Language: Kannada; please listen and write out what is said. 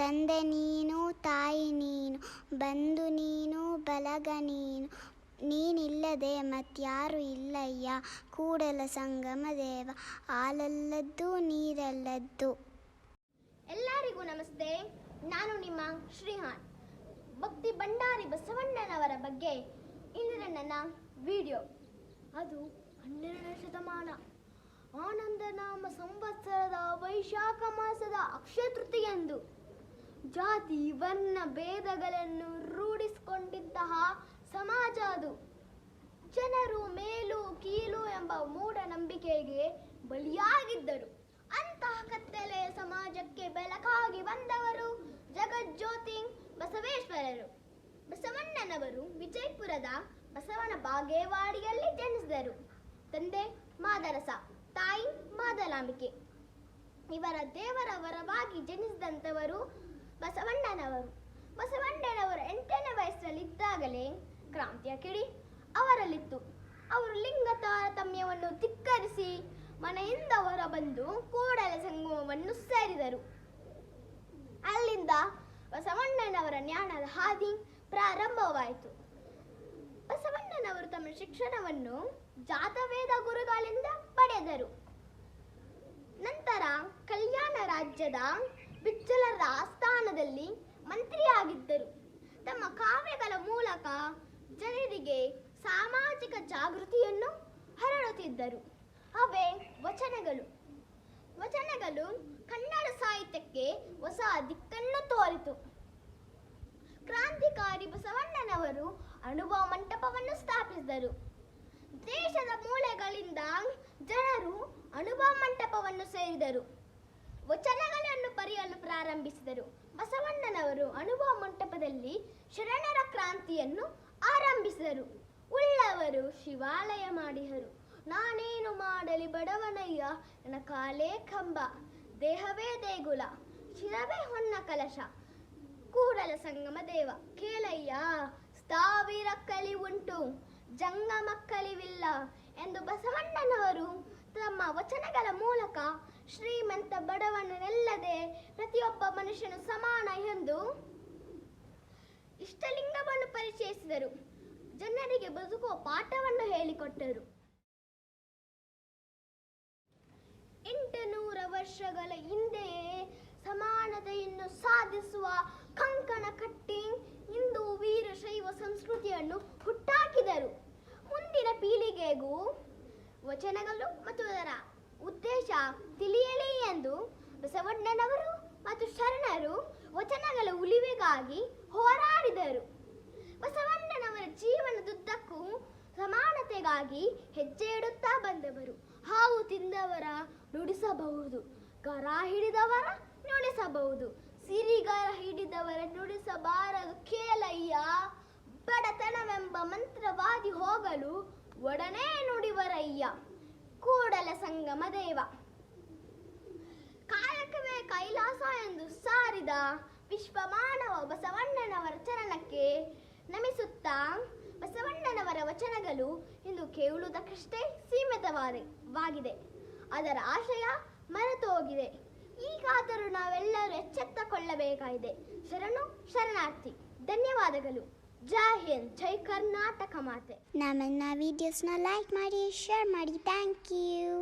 ತಂದೆ ನೀನು ತಾಯಿ ನೀನು ಬಂಧು ನೀನು ಬಳಗ ನೀನು ನೀನಿಲ್ಲದೆ ಮತ್ಯಾರು ಇಲ್ಲಯ್ಯ ಕೂಡಲ ಸಂಗಮ ದೇವ ಹಾಲಲ್ಲದ್ದು ನೀರಲ್ಲದ್ದು. ಎಲ್ಲರಿಗೂ ನಮಸ್ತೆ. ನಾನು ನಿಮ್ಮ ಶ್ರೀಹಾನ್. ಭಕ್ತಿ ಭಂಡಾರಿ ಬಸವಣ್ಣನವರ ಬಗ್ಗೆ ಇಂದಿನ ನನ್ನ ವಿಡಿಯೋ. ಅದು 12ನೇ ಶತಮಾನ ಆನಂದ ನಾಮ ಸಂವತ್ಸರದ ವೈಶಾಖ ಮಾಸದ ಅಕ್ಷಯ ತೃತೀಯಂದು ಜಾತಿ ವರ್ಣ ಭೇದಗಳನ್ನು ರೂಢಿಸಿಕೊಂಡಿದ್ತಹ ಸಮಾಜ ಅದು. ಜನರು ಮೇಲು ಕೀಳು ಎಂಬ ಮೂಢನಂಬಿಕೆಗೆ ಬಲಿಯಾಗಿದ್ದರು. ಅಂತಹ ಕತ್ತಲೆಯ ಸಮಾಜಕ್ಕೆ ಬೆಳಕಾಗಿ ಬಂದವರು ಜಗಜ್ಯೋತಿ ಬಸವೇಶ್ವರರು. ಬಸವಣ್ಣನವರು ವಿಜಯಪುರದ ಬಸವನ ಬಾಗೇವಾಡಿಯಲ್ಲಿ ಜನಿಸಿದರು. ತಂದೆ ಮಾದರಸ, ತಾಯಿ ಮಾದಲಾಂಬಿಕೆ. ಇವರ ದೇವರ ವರವಾಗಿ ಜನಿಸಿದಂಥವರು ಬಸವಣ್ಣನವರು. ಬಸವಣ್ಣನವರು 8ನೇ ವಯಸ್ಸಿನಲ್ಲಿದ್ದಾಗಲೇ ಕ್ರಾಂತಿಯ ಕಿಡಿ ಅವರಲ್ಲಿತ್ತು. ಅವರು ಲಿಂಗ ತಾರತಮ್ಯವನ್ನು ಧಿಕ್ಕರಿಸಿ ಮನೆಯಿಂದ ಹೊರಬಂದು ಕೂಡಲ ಸಂಗಮವನ್ನು ಸೇರಿದರು. ಅಲ್ಲಿಂದ ಬಸವಣ್ಣನವರ ಜ್ಞಾನದ ಹಾದಿ ಪ್ರಾರಂಭವಾಯಿತು. ಬಸವಣ್ಣನವರು ತಮ್ಮ ಶಿಕ್ಷಣವನ್ನು ಜಾತವೇದ ಗುರುಗಳಿಂದ ಪಡೆದರು. ನಂತರ ಕಲ್ಯಾಣ ರಾಜ್ಯದ ಬಿಜ್ಜಳರ ಆಸ್ಥಾನದಲ್ಲಿ ಮಂತ್ರಿಯಾಗಿದ್ದರು. ತಮ್ಮ ಕಾವ್ಯಗಳ ಮೂಲಕ ಜನರಿಗೆ ಸಾಮಾಜಿಕ ಜಾಗೃತಿಯನ್ನು ಹರಡುತ್ತಿದ್ದರು. ಅವೇ ವಚನಗಳು. ವಚನಗಳು ಕನ್ನಡ ಸಾಹಿತ್ಯಕ್ಕೆ ಹೊಸ ದಿಕ್ಕನ್ನು ತೋರಿತು. ಕ್ರಾಂತಿಕಾರಿ ಬಸವಣ್ಣನವರು ಅನುಭವ ಮಂಟಪವನ್ನು ಸ್ಥಾಪಿಸಿದರು. ದೇಶದ ಮೂಲೆಗಳಿಂದ ಜನರು ಅನುಭವ ಮಂಟಪವನ್ನು ಸೇರಿದರು. ವಚನಗಳನ್ನು ಬರೆಯಲು ಪ್ರಾರಂಭಿಸಿದರು. ಬಸವಣ್ಣನವರು ಅನುಭವ ಮಂಟಪದಲ್ಲಿ ಶರಣರ ಕ್ರಾಂತಿಯನ್ನು ಆರಂಭಿಸಿದರು. ಉಳ್ಳವರು ಶಿವಾಲಯ ಮಾಡಿದರು. ನಾನೇನು ಮಾಡಲಿ ಬಡವನಯ್ಯ, ನನ್ನ ಕಾಲೇ ಕಂಬ, ದೇಹವೇ ದೇಗುಲ, ಶಿರವೇ ಹೊನ್ನ ಕಲಶ, ಕೂಡಲ ಸಂಗಮ ದೇವ ಕೇಳಯ್ಯ, ಸ್ಥಾವಿರ ಕಲಿ ಉಂಟು ಜಂಗಮ ಕಲಿವಿಲ್ಲ ಎಂದು ಬಸವಣ್ಣನವರು ತಮ್ಮ ವಚನಗಳ ಮೂಲಕ ಶ್ರೀಮಂತ ಬಡವನನೆಲ್ಲದೆ ಪ್ರತಿಯೊಬ್ಬ ಮನುಷ್ಯನು ಸಮಾನ ಎಂದು ಇಷ್ಟಲಿಂಗವನ್ನು ಪರಿಚಯಿಸಿದರು. ಜನರಿಗೆ ಬದುಕುವ ಪಾಠವನ್ನು ಹೇಳಿಕೊಟ್ಟರು. 800 ವರ್ಷಗಳ ಹಿಂದೆಯೇ ಸಮಾನತೆಯನ್ನು ಸಾಧಿಸುವ ಕಂಕಣ ಕಟ್ಟಿ ಇಂದು ವೀರಶೈವ ಸಂಸ್ಕೃತಿಯನ್ನು ಹುಟ್ಟಾಕಿದರು. ಮುಂದಿನ ಪೀಳಿಗೆಗೂ ವಚನಗಳು ಮತ್ತು ಅದರ ಉದ್ದೇಶ ತಿಳಿಯಲಿ ಎಂದು ಬಸವಣ್ಣನವರು ಮತ್ತು ಶರಣರು ವಚನಗಳ ಉಳಿವಿಗಾಗಿ ಹೋರಾಡಿದರು. ಬಸವಣ್ಣನವರ ಜೀವನದುದ್ದಕ್ಕೂ ಸಮಾನತೆಗಾಗಿ ಹೆಜ್ಜೆ ಇಡುತ್ತಾ ಬಂದವರು. ಹಾವು ತಿಂದವರ ನುಡಿಸಬಹುದು, ಗರ ಹಿಡಿದವರ ನುಡಿಸಬಹುದು, ಸಿರಿಗರ ಹಿಡಿದವರ ನುಡಿಸಬಾರದು ಕೇಳಯ್ಯ, ಬಡತನವೆಂಬ ಮಂತ್ರವಾದಿ ಹೋಗಲು ಒಡನೆ ನುಡಿವರಯ್ಯ, ಕೂಡಲ ಸಂಗಮ ದೇವ. ಕಾಯಕವೇ ಕೈಲಾಸ ಎಂದು ಸಾರಿದ ವಿಶ್ವಮಾನವ ಬಸವಣ್ಣನವರ ಚರಣಕ್ಕೆ ನಮಿಸುತ್ತಾ ಬಸವಣ್ಣನವರ ವಚನಗಳು ಇಂದು ಕೇಳುವುದಕ್ಕಷ್ಟೇ ಸೀಮಿತವಾಗಿದೆ. ಅದರ ಆಶಯ ಮರೆತು ಹೋಗಿದೆ. ಈಗಾದರೂ ನಾವೆಲ್ಲರೂ ಎಚ್ಚೆತ್ತುಕೊಳ್ಳಬೇಕಾಗಿದೆ. ಶರಣಾರ್ಥಿ. ಧನ್ಯವಾದಗಳು. ಜೈ ಹಿಂದ್, ಜೈ ಕರ್ನಾಟಕ ಮಾತೆ. ನಮ್ಮನ್ನ ವಿಡಿಯೋಸ್ನ ಲೈಕ್ ಮಾಡಿ, ಶೇರ್ ಮಾಡಿ. Thank you.